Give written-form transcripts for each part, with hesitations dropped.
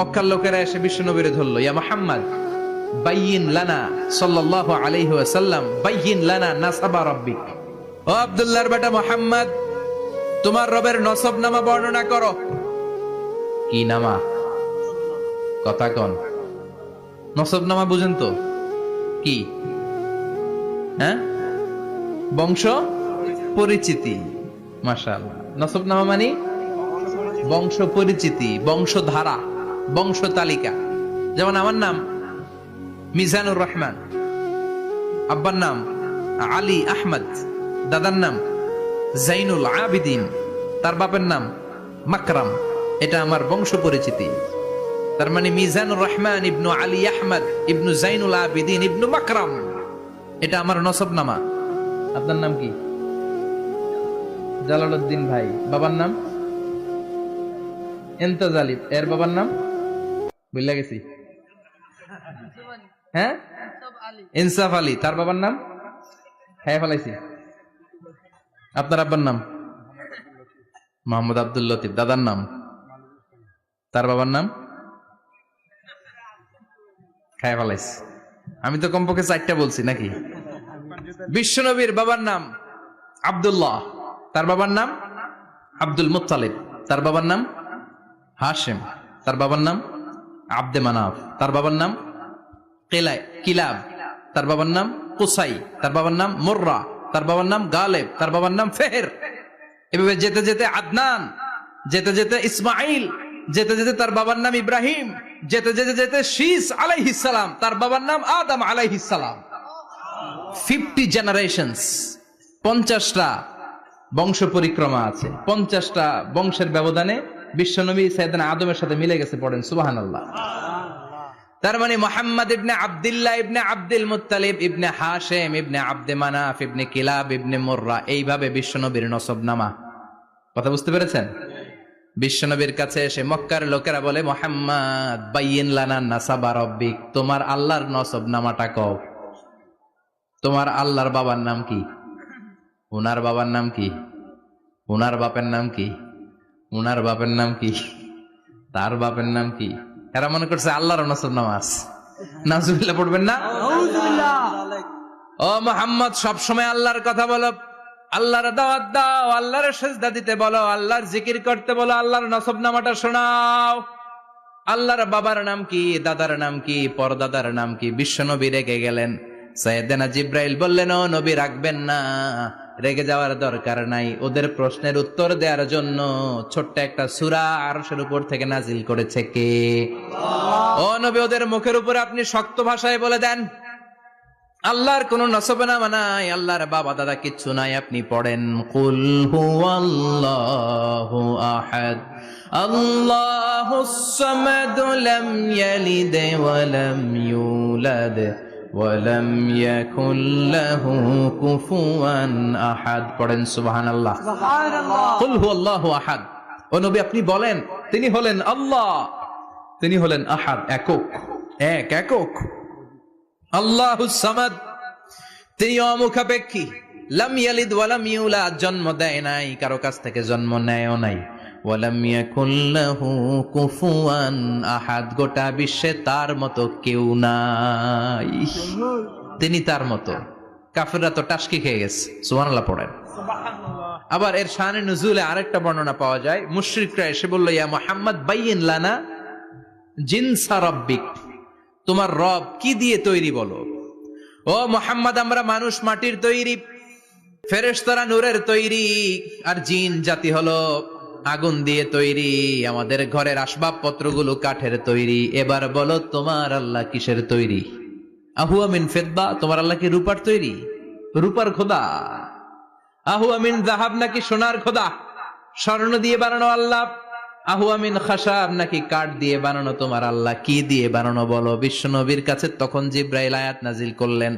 মক্কার লোকেরা এসে বিশ্ব নবীরে ধরলো, ইয়া মুহাম্মদ বাইয়িন লানা সাল্লাল্লাহু আলাইহি ওয়াসাল্লাম বাইয়িন লানা নাসাবা রাব্বিক। ও আব্দুল্লাহর বেটা মুহাম্মদ, তোমার রবের নসব নামা বর্ণনা করো। কি নামা? কথা কন। নসব নামা বুঝেন তো কি? হ্যাঁ, বংশ পরিচিতি। মাশাআল্লাহ। নসব নামা মানে বংশ পরিচিতি, বংশধারা, বংশ তালিকা। যেমন আমার নাম মিজানুর রহমান, আব্বার নাম আলী আহমদ, দাদার নাম জাইনুল আবিদিন, তার বাপের নাম মাকরাম। এটা আমার বংশ পরিচিতি। তার মানে মিজানুর রহমান ইবনু আলী আহমদ ইবনু জাইনুল আবিদিন ইবনু মাকরাম, এটা আমার নসবনামা। আপনার নাম কি? জালালউদ্দিন ভাই। বাবার নাম ইন্তাজালি, এর বাবার নাম ভুলে গেছি। হ্যাঁ, ইনসাফ আলী, তার বাবার নাম হ্যাঁ ফেলাইছি। আপনার আব্বার নাম মোহাম্মদ আব্দুল লতিফ, দাদার নাম, তার বাবার নাম খায় ফেলাইছি। আমি তো কমপক্ষে 4টা বলছি নাকি? বিশ্বনবীর বাবার নাম আব্দুল্লাহ, তার বাবার নাম আব্দুল মুত্তালিব, তার বাবার নাম হাশিম, তার বাবার নাম আব্দে মানাফ, তার বাবার নাম কিলাব, তার বাবার নাম কুসাই, তার বাবার নাম মুররা, তার বাবার নাম গালেব, তার বাবার নাম ফেহের। এভাবে যেতে যেতে আদনান, যেতে যেতে ইসমাইল, যেতে যেতে তার বাবার নাম ইব্রাহিম, যেতে যেতে যেতে শীস আলাইহিস সালাম, তার বাবার নাম আদম আলাইহিস সালাম। 50 জেনারেশনস, 50টা বংশ পরিক্রমা আছে। 50টা বংশের ব্যবধানে বিশ্বনবী সাইয়েদনা আদমের সাথে মিলে গেছে। পড়েন সুবহানাল্লাহ। তার মানে মুহাম্মদ ইবনে আব্দুল্লাহ ইবনে আব্দুল মুত্তালিব ইবনে হাশিম ইবনে আব্দে মানাফ ইবনে কিলাব ইবনে মুররা, এইভাবে বিশ্বনবীর নসবনামা। কথা বুঝতে পেরেছেন? বিশ্বনবীর কাছে এসে মক্কার লোকেরা বলে, মুহাম্মদ বাইয়িন লানা নাসাবা রাব্বিক, তোমার আল্লাহর নসবনামাটা কও। তোমার আল্লাহর বাবার নাম কি? উনার বাবার নাম কি? উনার বাপের নাম কি? উনার বাপের নাম কি? তার বাপের নাম কি? এরা মনে করছে আল্লাহর নসবনামা আছে। নাউজুবিল্লাহ পড়বেন না? ও মুহাম্মদ, সবসময় আল্লাহর কথা বলো, আল্লাহর দাওয়াত দাও, আল্লাহর সিজদা দিতে বলো, আল্লাহর জিকির করতে বলো, আল্লাহর নসবনামাটা শোনাও। আল্লাহর বাবার নাম কি? দাদার নাম কি? পরদাদার নাম কি? বিশ্বনবী রেগে গেলেন। সাইয়েদনা জিব্রাইল বললেন, ও নবী রাখবেন না, রেগে যাওয়ার দরকার নাই। ওদের প্রশ্নের উত্তর দেওয়ার জন্য ছোট্ট একটা সূরা আরশের উপর থেকে নাজিল করেছে কে? ও নবী, ওদের মুখের উপরে আপনি শক্ত ভাষায় বলে দেন, আল্লাহর কোন নসবনামা নাই, আল্লাহর বাবা দাদা কিচ্ছু নাই। আপনি পড়েন, কুল হুয়াল্লাহু আহাদ আল্লাহুস সামাদ লাম ইয়ালিদ ওয়া লাম ইউলাদ ওয়া লাম ইয়াকুল লাহু কুফুয়ান আহাদ। পড়েন সুবহানাল্লাহ। সুবহানাল্লাহ। কুল হুয়াল্লাহু আহাদ। ও নবী, আপনি বলেন, তিনি হলেন আল্লাহ, তিনি হলেন আহাদ, একক, একক। আল্লাহুস সামাদ, তিনি অমুখাপেক্ষী। লাম ইয়ালিদ ওয়া লাম ইউলাদ, জন্ম দেয় নাই, কারো কাছ থেকে জন্ম নেয়ও নাই। ওয়া লাম ইয়াকুল লাহু কুফুয়ান আহাদ, গোটা বিশ্বে তার মতো কেউ নাই, তিনি তার মতো। কাফেররা তো টাসকি খেয়ে গেছে। সুবহানাল্লাহ পড়েন। আবার এর শানে নুজুলে আরেকটা বর্ণনা পাওয়া যায়। মুশরিকরা এসে বলল, ইয়া মুহাম্মদ বাইয়িন লানা জিনসা রাব্বিক, তোমার রব কি দিয়ে তৈরি বলো। ও মুহাম্মদ, আমরা মানুষ মাটির তৈরি, ফেরেশতারা নূরের তৈরি, আর জিন জাতি হলো আগুন দিয়ে তৈরি, আমাদের ঘরের আসবাবপত্রগুলো কাঠের তৈরি। এবার বলো, তোমার আল্লাহ কিসের তৈরি? আহুয়া মিন ফিদ্দা, তোমার আল্লাহ কি রূপার তৈরি? রূপার খোদা? আহুয়া মিন যাহাব, নাকি সোনার খোদা, স্বর্ণ দিয়ে বানানো আল্লাহ? আহুয়া মিন খাশাব, নাকি কাঠ দিয়ে বানানো তোমার আল্লাহ? কি দিয়ে বানানো বলো। বিশ্বনবীর কাছে তখন জিব্রাইল আয়াত নাজিল করলেন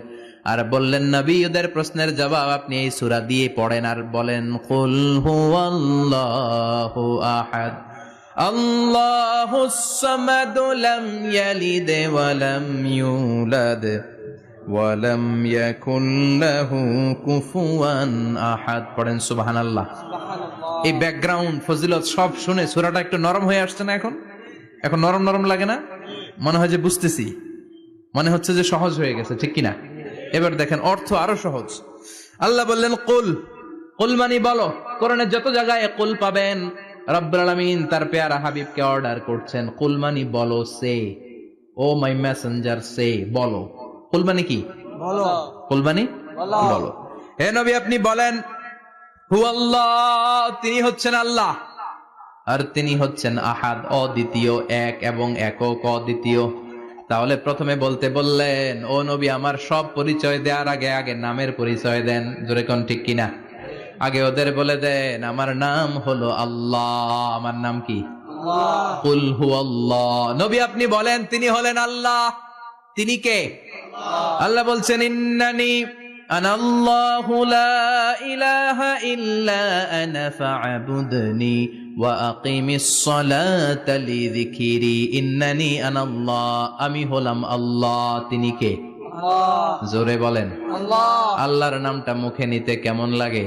আর বললেন, নবী, ওদের প্রশ্নের জবাব আপনি এই সূরা দিয়ে পড়েন আর বলেন, কুল হুয়াল্লাহু আহাদ আল্লাহুস সামাদ লাম ইয়ালিদ ওয়া লাম ইউলাদ ওয়া লাম ইয়াকুল লাহু কুফুয়ান আহাদ। পড়েন সুবহানাল্লাহ। এই ব্যাকগ্রাউন্ড ফজিলত সব শুনে সূরাটা একটু নরম হয়ে আসছে না এখন? এখন নরম নরম লাগে না? মনে হয় যে বুঝতেছি, মনে হচ্ছে যে সহজ হয়ে গেছে, ঠিক কিনা? এবার দেখেন অর্থ আরো সহজ। আল্লাহ বললেন কুল, কুল মানে বলো। কোরআনের যত জায়গায় কুল পাবেন, রব্বুল আলামিন তার পেয়ারা হাবিবকে অর্ডার করছেন কুল মানে বলো, সে ও মাই মেসেঞ্জার সে, বলো। কুল মানে কি? বলো। কুল মানে বলো। হে নবী আপনি বলেন হু আল্লাহ, তিনি হচ্ছেন আল্লাহ, আর তিনি হচ্ছেন আহাদ, অদ্বিতীয়, এক এবং একক, অদ্বিতীয়। তাহলে প্রথমে বলতে বললেন ও নবী আমার সব পরিচয় দেওয়ার আগে আগে নামের পরিচয় দেন, জোরে কোন ঠিক কিনা? আগে ওদের বলে দেন আমার নাম হলো আল্লাহ। আমার নাম কি? কুল হু আল্লাহ। নবী আপনি বলেন তিনি হলেন আল্লাহ। তিনি কে? আল্লাহ বলছেন ইন্নানি আনাল্লাহু লা ইলাহা ইল্লা আনা ফা'বুদনি ওয়া আকিমিস সালাতা লিযিকরি। ইন্নানি আনাল্লাহ, আমি হলাম আল্লাহ। তিনি কে? জোরে বলেন। আল্লাহর নামটা মুখে নিতে কেমন লাগে?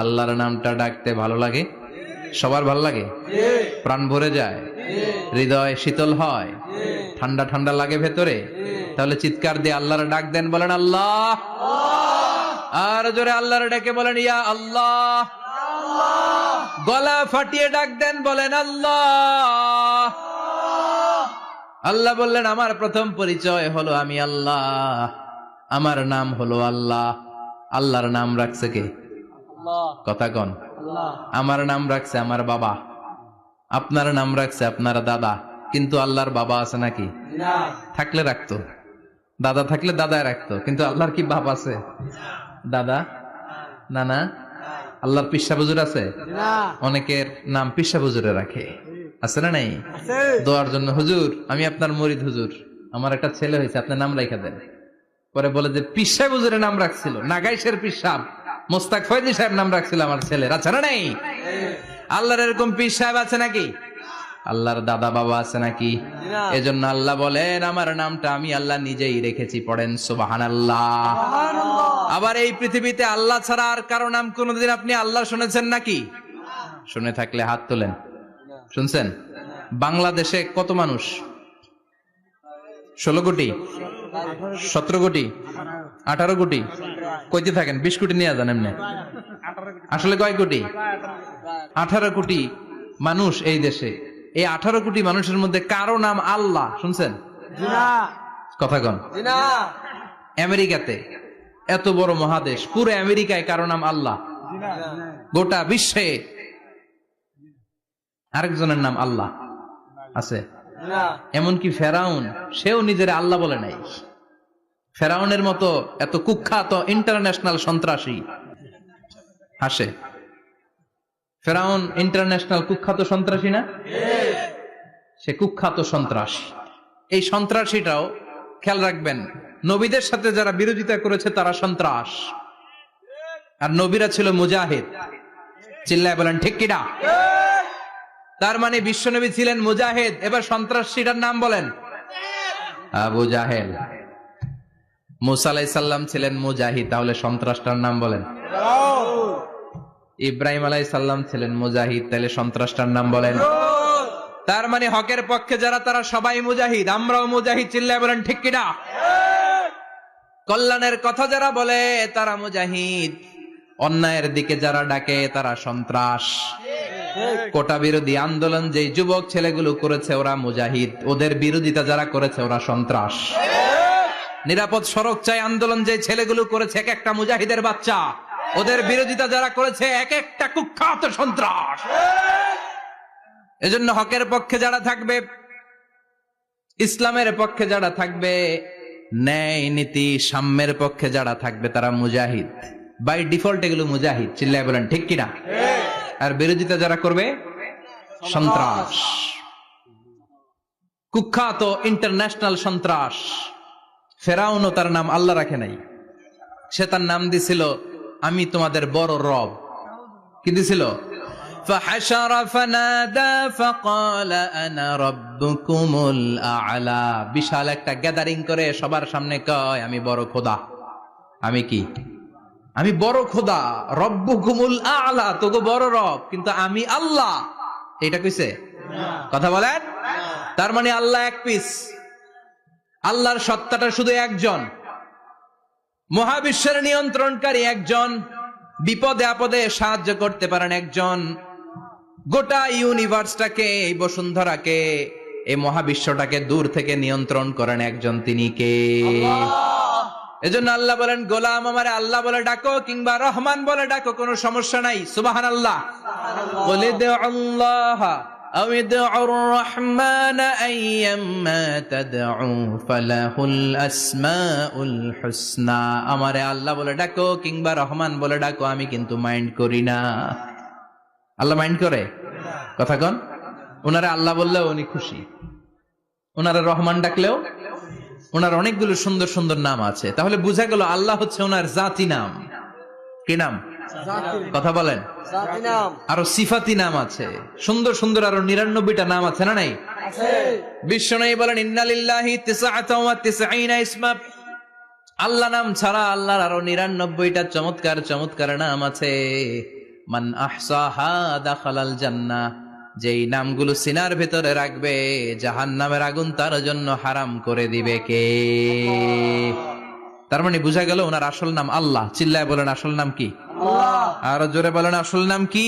আল্লাহর নামটা ডাকতে ভালো লাগে? সবার ভালো লাগে? প্রাণ ভরে যায়, হৃদয় শীতল হয়, ঠান্ডা ঠান্ডা লাগে ভেতরে? তাহলে চিৎকার দিয়ে আল্লাহর ডাক দেন, বলেন আল্লাহ। আর জোরে আল্লাহর ডাকে বলেন ইয়া আল্লাহ। গলা ফাটিয়ে ডাক দেন, বলেন আল্লাহ। আল্লাহ বললেন আমার প্রথম পরিচয় হলো আমি আল্লাহ, আমার নাম হলো আল্লাহ। আল্লাহর নাম রাখছে কে? কথা কন। আমার নাম রাখছে আমার বাবা, আপনার নাম রাখছে আপনার দাদা। কিন্তু আল্লাহর বাবা আছে নাকি? থাকলে রাখতো, দাদা থাকলে দাদায় রাখতো। কিন্তু আল্লাহর কি বাপ আছে? দাদা, নানা? আল্লাহর পিসা বুজুর আছে? অনেকের নাম পিসা বুজুরে রাখে, আছে না নাই? দোয়ার জন্য হুজুর আমি আপনার মুরিদ, হুজুর আমার একটা ছেলে হয়েছে, আপনার নাম রাখা দেন। পরে বলে যে পিসা বুজুরের নাম রাখছিল, নাগাইশের পিসাব মোস্তাক ফয়জি সাহেব নাম রাখছিল আমার ছেলের, আছে না নাই? আল্লাহর এরকম পীর সাহেব আছে নাকি? আল্লাহর দাদা বাবা আছে নাকি? এজন্য আল্লাহ বলেন আমার নামটা আমি আল্লাহ নিজেই রেখেছি। পড়েন সুবহানাল্লাহ। আবার এই পৃথিবীতে আল্লাহ ছাড়া আর কারো নাম কোনদিন আপনি আল্লাহ শুনেছেন নাকি? শুনে থাকলে হাত তোলেন। শুনছেন? বাংলাদেশে কত মানুষ? 16 কোটি, 17 কোটি, 18 কোটি? কইতে থাকেন, 20 কোটি নিয়ে যান এমনি। আসলে কয় কোটি? 18 কোটি মানুষ এই দেশে। এই 18 কোটি মানুষের মধ্যে কারো নাম আল্লাহ শুনছেন? কথা কন। আমেরিকাতে, এত বড় মহাদেশ, পুরো আমেরিকায় কারো নাম আল্লাহ? গোটা বিশ্বে আরেকজনের নাম আল্লাহ আছে? এমনকি ফেরাউন, সেও নিজের আল্লাহ বলে নাই। ফেরাউনের মতো এত কুখ্যাত ইন্টারন্যাশনাল সন্ত্রাসী আসে। ফেরাউন ইন্টারন্যাশনাল কুখ্যাত সন্ত্রাসী না? সে কুখ্যাত সন্ত্রাসী। এই সন্ত্রাসীটাও খেয়াল রাখবেন, নবীদের সাথে যারা বিরোধিতা করেছে তারা সন্ত্রাস, আর নবীরা ছিল মুজাহিদ। চিল্লায় বলেন ঠিক কিনা? তার মানে বিশ্বনবী ছিলেন মুজাহিদ। এবার সন্ত্রাসীটার নাম বলেন। আবু জাহেল। মুসা আলাইহিস সালাম ছিলেন মুজাহিদ, তাহলে সন্ত্রাসটার নাম বলেন। ইব্রাহিম আলাইহিস সালাম ছিলেন মুজাহিদ, তাহলে সন্ত্রাসটার নাম বলেন। তার মানে হকের পক্ষে যারা তারা সবাই মুজাহিদ, আমরাও মুজাহিদ। চিল্লায় বলেন ঠিক কিনা? কল্যাণের কথা যারা বলে তারা মুজাহিদ, অন্যায়ের দিকে যারা ডাকে তারা সন্ত্রাস। কোটা বিরোধী আন্দোলন যে যুবক ছেলেগুলো করেছে ওরা মুজাহিদ, ওদের বিরোধিতা যারা করেছে ওরা সন্ত্রাস। নিরাপদ সড়ক চাই আন্দোলন যে ছেলেগুলো করেছে এক একটা মুজাহিদের বাচ্চা, ওদের বিরোধিতা যারা করেছে এক একটা কুখ্যাত সন্ত্রাস। এজন্য হকের পক্ষে যারা থাকবে, ইসলামের পক্ষে যারা থাকবে, ন্যায় নীতি সাম্যের পক্ষে যারা থাকবে তারা মুজাহিদ। বাই ডিফল্ট এগুলো মুজাহিদ। চিল্লায় বলেন ঠিক কিনা? আর বিরোধিতা যারা করবে সন্ত্রাস, কুখ্যাত ইন্টারন্যাশনাল সন্ত্রাস। ফেরাউনও তার নাম আল্লাহ রাখে নাই, সে তার নাম দিছিল আমি তোমাদের বড় রব। কি দিছিল? فحشر فنادى فقال انا ربكم الاعلى। বিশাল একটা গ্যাদারিং করে সবার সামনে কয় আমি বড় খোদা। আমি কি? আমি বড় খোদা, রব্বুকুমুল আ'লা, তোগো বড় রব, কিন্তু আমি আল্লাহ। এটা কইছে? কথা বলেন। তার মানে আল্লাহ এক পিস, আল্লাহর সত্তাটা শুধু একজন, মহাবিশ্বের নিয়ন্ত্রণকারী একজন, বিপদে আপদে সাহায্য করতে পারেন একজন, গোটা ইউনিভার্সটাকে, এই বসুন্ধরাকে, এই মহাবিশ্বটাকে দূর থেকে নিয়ন্ত্রণ করেন একজন, তিনি কে? এজন্য আল্লাহ বলেন, গোলাম আমারে আল্লাহ বলে ডাকো কিংবা রহমান বলে ডাকো, কোনো সমস্যা নাই। সুবহানাল্লাহ। বলে দে আল্লাহ আও ইদউর রহমান আইয়াম্মা তাদউ ফালাহুল আসমাউল হুসনা। আমারে আল্লাহ বলে ডাকো কিংবা রহমান বলে ডাকো, আমি কিন্তু মাইন্ড করি না। আল্লাহ মাইন্ড করে? কথা কন। ওনারে আল্লাহ বললেও উনি খুশি, ওনারে রহমান ডাকলেও। ওনার অনেকগুলো সুন্দর সুন্দর নাম আছে, তাহলে বোঝা গেল আল্লাহ হচ্ছে ওনার জাতি নাম। কি নাম? কথা বলেন। আরো সিফাতি নাম আছে, সুন্দর সুন্দর আরো 99টা নাম আছে না নাই? বিশ্বনবী বলেন, ইন্নালিল্লাহি 99 ইসমা। আল্লাহ নাম ছাড়া আল্লাহর আরো 99টা চমৎকার চমৎকার নাম আছে। মান আহসাহা দাখালাল জান্নাহ। যেই নামগুলো সিনার ভেতরে রাখবে, জাহান্নামের আগুন তার জন্য হারাম করে দিবে কে? তার মানে বুঝা গেল ওনার আসল নাম আল্লাহ। চিল্লায় বলেন, আসল নাম কি? আল্লাহ। আরো জোরে বলেন, আসল নাম কি?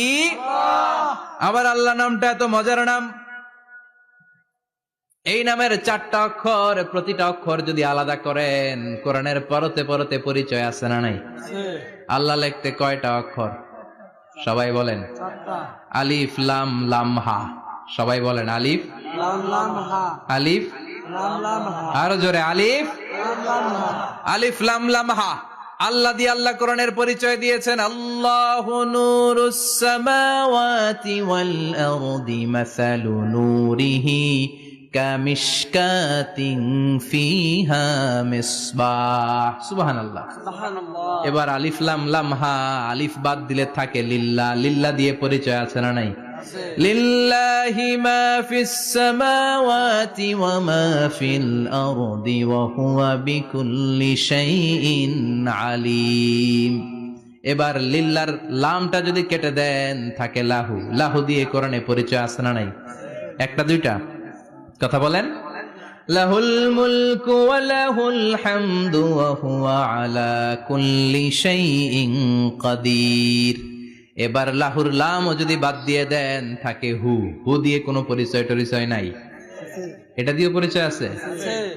আবার আল্লাহ নামটা এত মজার নাম, এই নামের 4টা অক্ষর, প্রতিটা অক্ষর যদি আলাদা করেন, কোরআনের পরতে পরতে পরিচয় আছে না নাই? আল্লাহ লিখতে কয়টা অক্ষর? সবাই বলেন। আলিফ লাম লাম হা। সবাই বলেন, আলিফ লাম লাম হা। আলিফ লাম লাম হা। আরো জোরে, আলিফ আলিফ লাম লাম হা। আল্লাহ দিয়ে আল্লাহ কোরআনের পরিচয় দিয়েছেন, আল্লাহু নূরুস সামাওয়াতি ওয়াল আরদি মাসালু নূরিহি কামিশকাতিন ফিহা মিসবাহ। সুবহানাল্লাহ। এবার আলিফ লাম লাম হা, আলিফ বাদ দিলে থাকে লিল্লাহ। লিল্লাহ দিয়ে পরিচয় আছে না নাই? লিল্লাহি মা ফিস সামাওয়াতি ওয়া মা ফিল আরদি ওয়া হুয়া বিকুল্লি শাইইন আলিম। এবার লিল্লার লামটা যদি কেটে দেন, থাকে লাহু। লাহু দিয়ে কোরআনে পরিচয় আছে না নাই? একটা দুইটা? কথা বলেন। লাহুল মুলকু ওয়া লাহুল হামদু ওয়া হুয়া আলা কুল্লি শাইইন কাদির। এবার লাহুর লাম যদি বাদ দিয়ে দেন, থাকে হু। হু দিয়ে কোনো পরিচয় টরিচয় নাই, এটা দিয়ে পরিচয় আছে।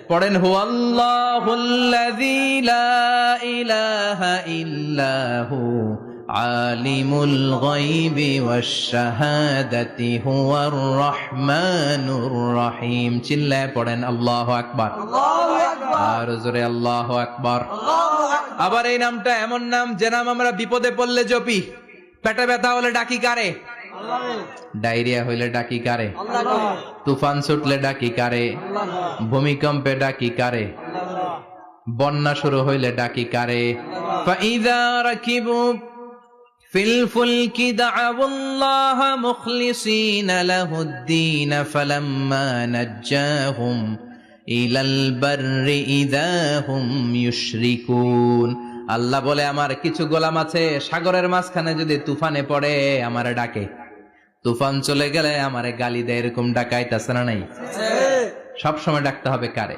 পড়েন, হু আল্লাহুল্লাযী লা ইলাহা ইল্লাহু আলিমুল গায়বি ওয়াশ শাহাদাতি হুয়ার রহমানুর রহিম। চিল্লায় পড়েন আল্লাহু আকবার। আর জোরে আল্লাহু আকবার। আবার এই নামটা এমন নাম, যে নাম আমরা বিপদে পড়লে জপি। পেটে ব্যথা হলে ডাকি কারে? ডায়রিয়া হইলে ডাকি কারে? তুফান ছুটলে ডাকি কারে? ভূমিকম্পে ডাকি কারে? বন্যা শুরু হইলে ডাকি কারে? ফাইযা রাকিবু ফিল ফুলকি দা'আউল্লাহ মুখলিসিনা লাহুদ্দীন ফালাম্মা নাজ্জাহুম ইলাল বাররি ইযা হুম ইউশরিকুন। আল্লাহ বলে, আমার কিছু গোলাম আছে, সাগরের মাঝখানে যদি তুফানে পড়ে আমারে ডাকে, তুফান চলে গেলে আমারে গালি দেয়। এরকম ডাকাইতাছে না নাই? সব সময় ডাকতে হবে কারে?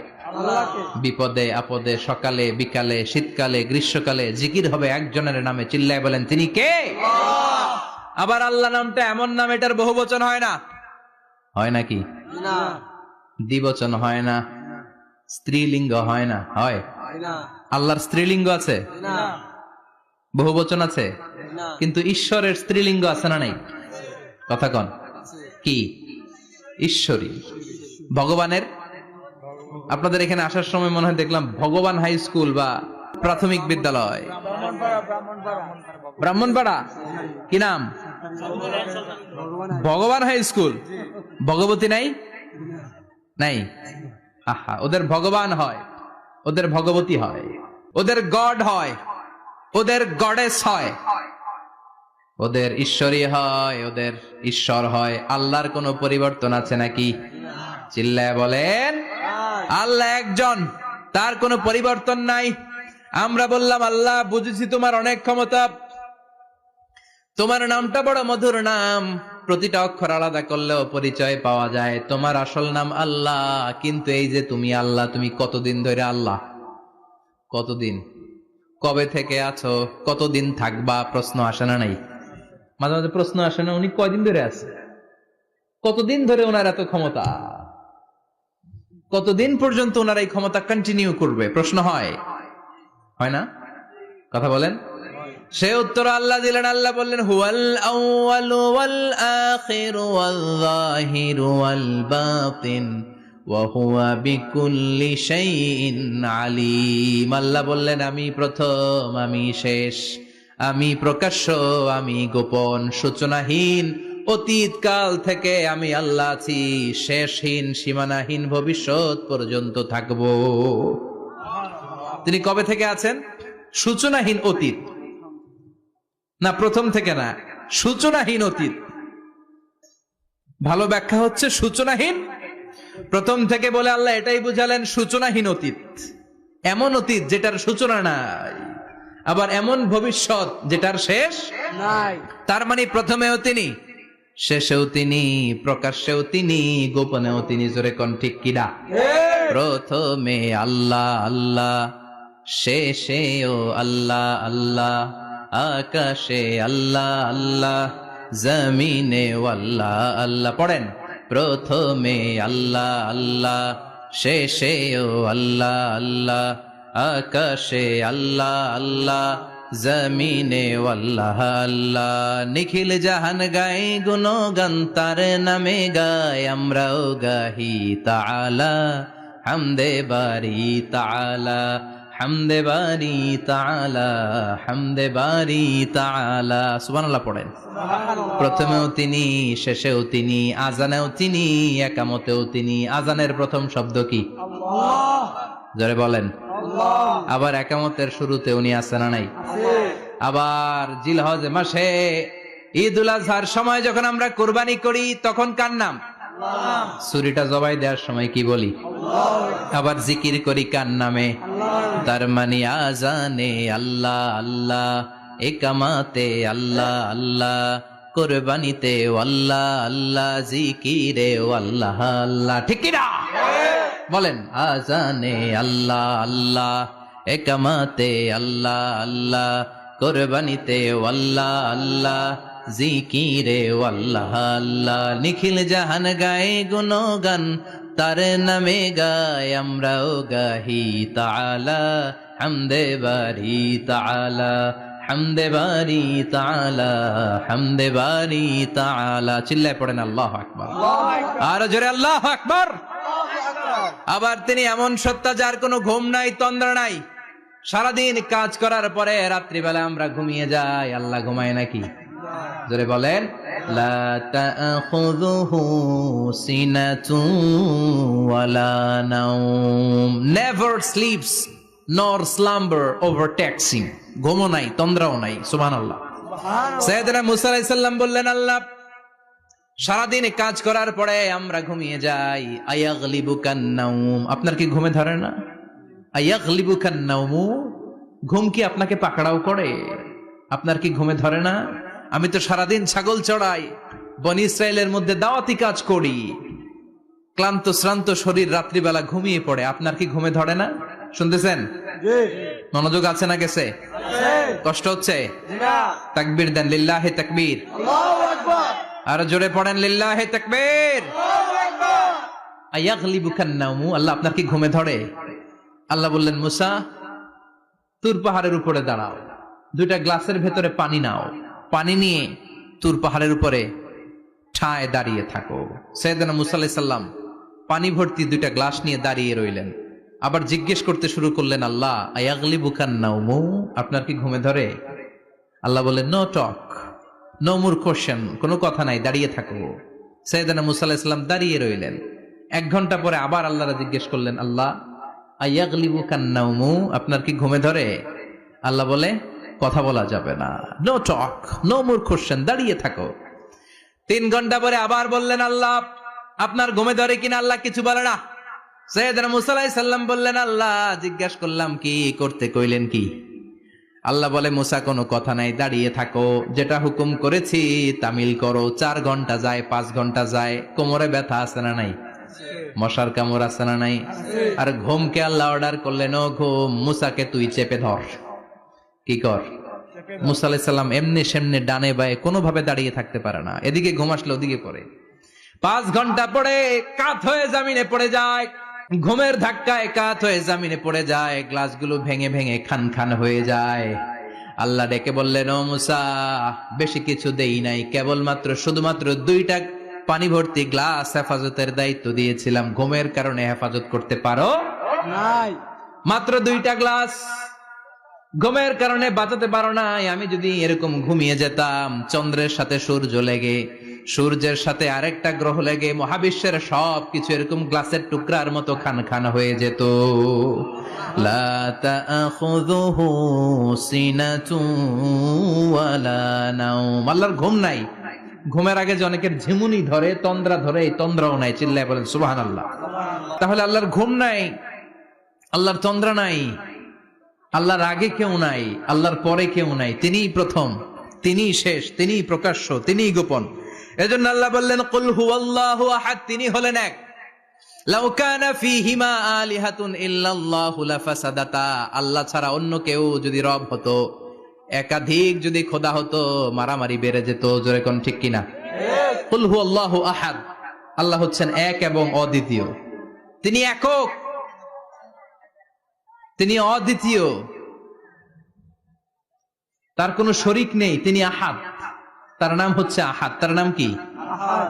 বিপদে আপদে, সকালে বিকালে, শীতকালে গ্রীষ্মকালে জিকির হবে একজনের নামে। চিল্লায় বলেন, তিনি কে? আবার আল্লাহ নামটা এমন নাম, এটার বহুবচন হয় না। হয় নাকি? দ্বিবচন হয় না, স্ত্রীলিঙ্গ হয় না। হয়? আল্লাহর স্ত্রীলিঙ্গ আছে? বহুবচন আছে? কিন্তু ঈশ্বরের স্ত্রীলিঙ্গ আছে না নাই? কথা কন। কি? ঈশ্বরী। ভগবানের, আপনাদের এখানে আসার সময় মনে হয় দেখলাম ভগবান হাই স্কুল বা প্রাথমিক বিদ্যালয়। ব্রাহ্মণপাড়া। কি নাম? ভগবান হাই স্কুল। ভগবতী নাই? নাই। আহা, ওদের ভগবান হয়, ওদের ভগবতী হয়, ওদের গড হয়, ওদের গডেস হয়, ওদের ঈশ্বরী হয়, ওদের ঈশ্বর হয়। আল্লাহর কোনো পরিবর্তন আছে নাকি? চিল্লায় বলেন, আল্লাহ একজন, তার কোনো পরিবর্তন নাই। আমরা বললাম, আল্লাহ বুঝেছি তোমার অনেক ক্ষমতা, তোমার নামটা বড় মধুর নাম, প্রতিটা অক্ষর আলাদা করলেও পরিচয় পাওয়া যায়। তোমার আসল নাম আল্লাহ, কিন্তু এই যে তুমি আল্লাহ, তুমি কতদিন ধরে আল্লাহ? কতদিন? কবে থেকে আছো? কতদিন থাকবা? প্রশ্ন আসে না? নাই মাঝে মাঝে প্রশ্ন আসে না, উনি কয়দিন ধরে আছে? কতদিন ধরে ওনার এত ক্ষমতা? কতদিন পর্যন্ত ওনার এই ক্ষমতা কন্টিনিউ করবে? প্রশ্ন হয় না? কথা বলেন। সে উত্তর আল্লাহ দিলেন। আল্লাহ বললেন, হুয়াল আউয়ালু ওয়াল আখিরু ওয়াল যাহিরু ওয়াল বাতিন ওয়া হুয়া বিকুল্লি শাইইন আলিম। আল্লাহ বললেন, আমি প্রথম, আমি শেষ, আমি প্রকাশ্য, আমি গোপন, সূচনাহীন। অতীত কাল থেকে আমি আল্লাহ আছি, শেষহীন, সীমানাহীন, ভবিষ্যৎ পর্যন্ত থাকব। তিনি কবে থেকে আছেন? সূচনাহীন অতীত না, প্রথম থেকে না, সূচনাহীন অতীত। ভালো ব্যাখ্যা হচ্ছে সূচনাহীন। প্রথম থেকে বলে আল্লাহ এটাই বুঝালেন সূচনাহীন অতীত, এমন অতীত যেটার সূচনা নাই, আবার এমন ভবিষ্যৎ যেটার শেষ নাই। তার মানে প্রথমেও তিনি, শেষেও তিনি, প্রকাশ্যেও তিনি, গোপনেও তিনি। জোরে কোন ঠিক কিনা? প্রথমে আল্লাহ আল্লাহ, শেষেও আল্লাহ আল্লাহ, আকাশে আল্লাহ আল্লাহ, জমিনে আল্লাহ আল্লাহ। পড়েন, প্রথমে আল্লাহ আল্লাহ, শেষেও আল্লাহ আল্লাহ, আকাশে আল্লাহ আল্লাহ, জমিনে আল্লাহ আল্লাহ। নিখিল জাহান গাই গুণগান, তার নামে গায় আমরাও গাহি তাআলা, হামদে বারি তাআলা, হামদে বারি তাআলা, হামদে বারি তাআলা। সুবহানাল্লাহ পড়েন। প্রথমেও তিনি, শেষেও তিনি, আজানেও তিনি, একামতেও তিনি। আজানের প্রথম শব্দ কি? আল্লাহ। জোরে বলেন আল্লাহ। আবার একামতের শুরুতে উনি আছেন না নাই? আবার জিলহজ মাসে ঈদুল আজহার সময় যখন আমরা কুরবানি করি, তখন কার নাম? আল্লাহ। ছুরিটা জবাই দেওয়ার সময় কি বলি? আল্লাহ। আবার জিকির করি কার নামে? আল্লাহ। তার মানে আজানে আল্লাহ আল্লাহ, একামাতে আল্লাহ আল্লাহ, কুরবানিতে আল্লাহ আল্লাহ, জিকিরে আল্লাহ আল্লাহ। ঠিক কি না? বলেন, আজানে আল্লাহ আল্লাহ, একামাতে আল্লাহ আল্লাহ, কুরবানিতে আল্লাহ আল্লাহ, জিকিরে আল্লাহ আল্লাহ। নিখিল জাহান গায়ে গুণগান, তার নামে গায় আমরাও গাহি তাআলা, হামদে বারি তাআলা, হামদে বারি তাআলা, হামদে বারি তাআলা। চিল্লায় পড়েন আল্লাহু আকবার। আর জোরে আল্লাহু আকবার। আবার তিনি এমন সত্তা যার কোনো ঘুম নাই, তন্দ্রা নাই। সারাদিন কাজ করার পরে রাত্রিবেলা আমরা ঘুমিয়ে যাই, আল্লাহ ঘুমায় নাকি? জোরে বলেন, লা তাখুযুহু সিনাতুন ওয়ালা নাওম, নেভার স্লিপস নর স্লাম্বার ওভারটেকস হিম। ঘুমও নাই, তন্দ্রাও নাই। সুবহানাল্লাহ। সাইয়েদনা মুসা আলাইহিস সালাম বললেন, আল্লাহ সারাদিন কাজ করার পরে আমরা ঘুমিয়ে যাই, আয়াগলিবুকান নাওম, আপনার কি ঘুমে ধরে না? আয়াগলিবুকান নাওম, ঘুম কি আপনাকে পাকড়াও করে? আপনার কি ঘুমে ধরে না? আমি তো সারাদিন ছাগল চড়াই, বনি ইসরায়েলের মধ্যে দাওয়াতি কাজ করি, ক্লান্ত শ্রান্ত শরীর রাত্রিবেলা ঘুমিয়ে পড়ে, আপনার কি ঘুমে ধরে না? শুনতেছেন? মনোযোগ আছে না গেছে? কষ্ট হচ্ছে? তাকবীর দেন, লিল্লাহি তাকবীর। আল্লাহু আকবার। আর জোরে পড়েন, লিল্লাহি তাকবীর। আয়াগলিবুকান নাওম, আল্লাহ আপনার কি ঘুমে ধরে? আল্লাহ বললেন, মুসা তুর পাহাড়ের উপরে দাঁড়াও, দুইটা গ্লাসের ভেতরে পানি নাও, পানি নিয়ে তুর পাহাড়ের উপরে ঠায় দাঁড়িয়ে থাকো। সাইয়েদনা মুসা আলাইহিস সালাম পানি ভর্তি দুইটা গ্লাস নিয়ে দাঁড়িয়ে রইলেন। আবার জিজ্ঞেস করতে শুরু করলেন, আল্লাহ আয়াগলিবুকান নাওম, আপনার কি ঘুমে ধরে? আল্লাহ বললেন, no talk, no more question, কোনো কথা নাই, দাঁড়িয়ে থাকো। সাইয়েদনা মুসা আলাইহিস সালাম দাঁড়িয়ে রইলেন। 1 ঘন্টা পরে আবার আল্লাহরা জিজ্ঞেস করলেন, আল্লাহ আয়াগলিবুকান নাওম, আপনার কি ঘুমে ধরে? আল্লাহ বলে, কথা বলা যাবে না, no talk, no more question, দাঁড়িয়ে থাকো। 3 ঘন্টা পরে আবার বললেন, আল্লাহ আপনার ঘুমে ধরে কিনা? আল্লাহ কিছু বলে না। সাইয়েদনা মুসা আলাইহিস সালাম বললেন, আল্লাহ জিজ্ঞাসা করলাম কি করতে, কইলেন কি? আল্লাহ বলে মুসা কোনো কথা নাই, দাঁড়িয়ে থাকো, যেটা হুকুম করেছি তামিল করো। 4 ঘন্টা যায়, 5 ঘন্টা যায়, কোমরে ব্যথা আছে না নাই, মশার কামড় আছে না নাই, আর ঘুমকে আল্লাহ অর্ডার করলেন, ও ঘুম মুসাকে তুই চেপে ধর, কি কর। মুসা আলাইহিস সালাম এমনি সেমনি ডানে বায়ে কোনোভাবে দাঁড়িয়ে থাকতে পারে না, এদিকে ঘুম আসলে ওদিকে পড়ে। 5 ঘন্টা পরে কাত হয়ে জমিনে পড়ে যায়, ঘুমের ধাক্কায় কাত হয়ে জমিনে পড়ে যায়, গ্লাসগুলো ভেঙে ভেঙে খান খান হয়ে যায়। আল্লাহ ডেকে বললেন, ও মুসা বেশি কিছু দেই নাই, কেবলমাত্র শুধুমাত্র 2টা পানি ভর্তি গ্লাস হেফাজতের দায়িত্ব দিয়েছিলাম, ঘুমের কারণে হেফাজত করতে পারো নাই, মাত্র 2টা গ্লাস ঘুমের কারণে বাঁচাতে পারো নাই। আমি যদি এরকম ঘুমিয়ে যেতাম, চন্দ্রের সাথে সূর্য লেগে, সূর্যের সাথে আরেকটা গ্রহ লেগে মহাবিশ্বের সব কিছু এরকম গ্লাসের টুকরার মতো খান খান হয়ে যেত। লা তাখুযুহু সিনাতুন ওয়ালা নাওম, আল্লাহর ঘুম নাই। ঘুমের আগে যে অনেকের ঝিমুনি ধরে, তন্দ্রা ধরে, এই তন্দ্রাও নাই, চিল্লায় বলেন সুবহানাল্লাহ। তাহলে আল্লাহর ঘুম নাই, আল্লাহর তন্দ্রা নাই, আল্লাহর আগে কেউ নাই, আল্লাহর পরে কেউ নাই, তিনিই প্রথম, তিনিই শেষ, তিনিই প্রকাশ্য, তিনিই গোপন। এজন্য আল্লাহ বললেন কুল হুয়াল্লাহু আহাদ, তিনি হলেন এক। লাউ কানা ফীহিমা আলিহাতুন ইল্লাল্লাহু লাফাসাদাতা, আল্লাহ ছাড়া অন্য কেউ যদি রব হতো, একাধিক যদি খোদা হতো, মারামারি বেড়ে যেত। জোরে কোন ঠিক কিনা? কুল হুয়াল্লাহু আহাদ, আল্লাহ হচ্ছেন এক এবং অদ্বিতীয়, তিনি একক, তিনি অদ্বিতীয়, তার কোনো শরীক নেই, তিনি আহাদ, তার নাম হচ্ছে আহাদ। তার নাম কি?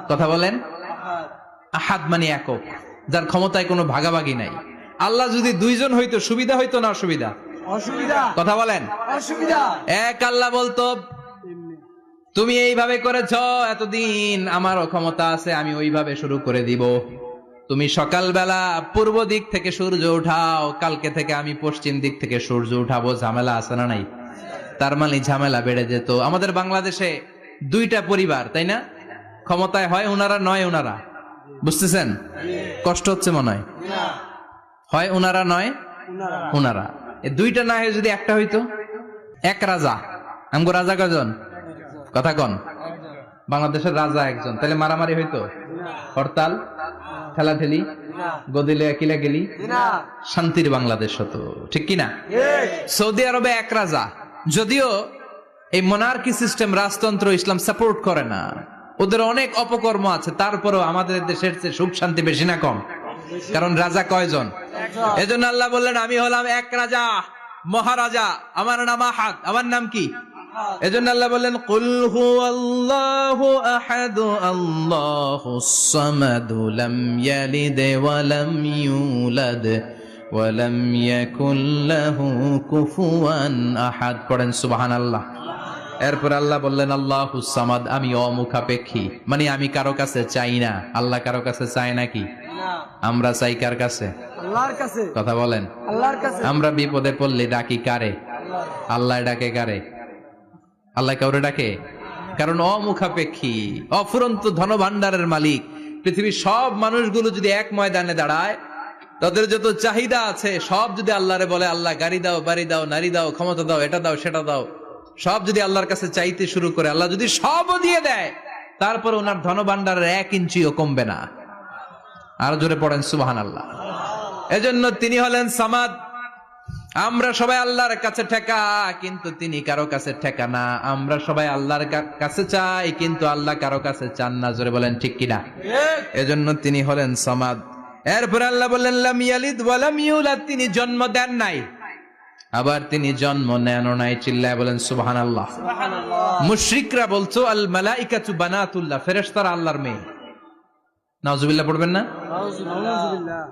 কথা বলেন। আহাদ মানে একক, যার ক্ষমতায় কোনো ভাগাভাগি নাই। আল্লাহ যদি 2 জন হইতো সুবিধা হইতো না অসুবিধা? অসুবিধা। কথা বলেন। অসুবিধা। এক আল্লাহ বলতো তুমি এইভাবে করেছ এতদিন, আমারও ক্ষমতা আছে, আমি ওইভাবে শুরু করে দিব। তুমি সকালবেলা পূর্ব দিক থেকে সূর্য উঠাও, কালকে থেকে আমি পশ্চিম দিক থেকে সূর্য উঠাবো। ঝামেলা আছে না নাই? তার মানে ঝামেলা বেড়ে যেত। আমাদের বাংলাদেশে 2টা পরিবার, তাই না? ক্ষমতায় হয় ওনারা, নয় ওনারা। বুঝতেছেন? কষ্ট হচ্ছে মনে হয়। হয় ওনারা, নয় ওনারা। এই 2টা না হয়ে যদি একটা হইতো, এক রাজা। আমগো রাজা কয়জন? কথা কন। বাংলাদেশের রাজা একজন, তাহলে মারামারি হইতো? হরতাল, ঠেলাঠেলি, গদিলে কিলা গেলি, শান্তির বাংলাদেশ হতো, ঠিক কিনা? সৌদি আরবে এক রাজা, যদিও এই মোনার্কি সিস্টেম, রাজতন্ত্র ইসলাম সাপোর্ট করে না, ওদের অনেক অপকর্ম আছে, তারপরেও আমাদের দেশের চেয়ে সুখ শান্তি বেশি না কম? কারণ রাজা কয়জন? এজন্য আল্লাহ বললেন আমি হলাম এক রাজা, মহারাজা, আমার নাম আহাদ। আমার নাম কি? এজন্য আল্লাহ বললেন কুল হুয়াল্লাহু আহাদ আল্লাহুস সামাদ লাম ইয়ালিদ ওয়া লাম ইউলাদ ওয়া লাম ইয়াকুল লাহু কুফুয়ান আহাদ। পড়েন সুবহানাল্লাহ। এরপর আল্লাহ বললেন আল্লাহুস সামাদ, আমি অমুখাপেক্ষী, মানে আমি কারো কাছে চাই না। আল্লাহ কারো কাছে চায় নাকি? আমরা চাই কার কাছে? আল্লাহর কাছে। কথা বলেন। আল্লাহর কাছে। আমরা বিপদে পড়লে ডাকি কারে? আল্লাহ ডাকে কারে? আল্লাহ কাউরে ডাকে? কারণ অমুখাপেক্ষী, অফুরন্ত ধনভাণ্ডারের মালিক। পৃথিবীর সব মানুষগুলো যদি এক ময়দানে দাঁড়ায়, তাদের যত চাহিদা আছে সব যদি আল্লাহরে বলে, আল্লাহ গাড়ি দাও, বাড়ি দাও, নারী দাও, ক্ষমতা দাও, এটা দাও, সেটা দাও, সব যদি আল্লাহর কাছে চাইতে শুরু করে, আল্লাহ যদি সবও দিয়ে দেয়, তারপর ওনার ধনভাণ্ডারের 1 ইঞ্চিও কমবে না। আর জোরে পড়েন সুবহানাল্লাহ। এজন্য তিনি হলেন সামাদ। আমরা সবাই আল্লাহর কাছে ঠেকা, কিন্তু তিনি কারো কাছে ঠেকা না। আমরা সবাই আল্লাহর কাছে চাই, কিন্তু আল্লাহ কারো কাছে চান না। জোরে বলেন ঠিক কিনা? এজন্য তিনি হলেন সামাদ। এরপর আল্লাহ বললেন লাম ইয়ালিদ ওয়া লাম ইউলাদ, তিনি জন্ম দেন নাই, আবার তিনি জন্ম নেনও নাই। চিল্লায় বলেন সুবহানাল্লাহ। মুশরিকরা বলছো আল মালাইকাতু বানাতুল্লাহ, ফেরেশতারা আল্লাহর মেয়ে। নাউজুবিল্লাহ পড়বেন না? নাউজুবিল্লাহ।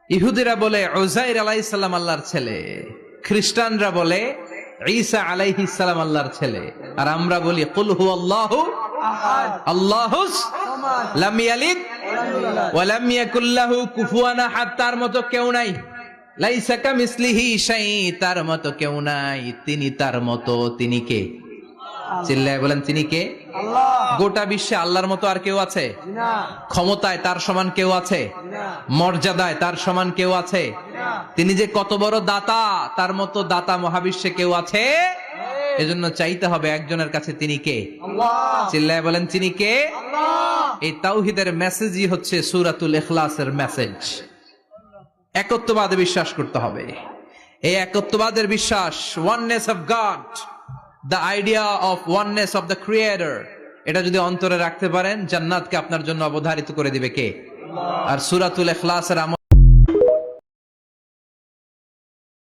ইহুদিরা বলে উযাইর আলাইহিস সালাম আল্লাহর ছেলে, খ্রিস্টানরা বলে ঈসা আলাইহিস সালাম আল্লাহর ছেলে, আর আমরা বলি কুল হুয়াল্লাহু আহাদ আল্লাহুস সামাদ লাম ইয়ালিদ ওয়া লাম ইয়াকুল লাহু কুফুয়ান আহাদ। তার মতো কেউ নাই। লাইসা কামিসলিহি শাই, তার মতো কেউ নাই। তিনি তার মতো, তিনি কে? চিল্লায় বলেন তিনি কে? আল্লাহ। গোটা বিশ্বে আল্লাহর মতো আর কেউ আছে? না। ক্ষমতায় তার সমান কেউ আছে? না। মর্যাদায় তার সমান কেউ আছে? না। তিনি যে কত বড় দাতা, তার মতো দাতা মহাবিশ্বে কেউ আছে? এজন্য চাইতে হবে একজনের কাছে, তিনি কে? চিল্লায় বলেন তিনি কে? এই তাওহীদের মেসেজই হচ্ছে সূরাতুল ইখলাসের মেসেজ। একত্ববাদে বিশ্বাস করতে হবে। এই একত্ববাদের বিশ্বাস, oneness of god, the idea of oneness of the creator, এটা যদি অন্তরে রাখতে পারেন, জান্নাতকে আপনার জন্য অবধারিত করে দিবে কে? আর সূরাতুল ইখলাসের আমল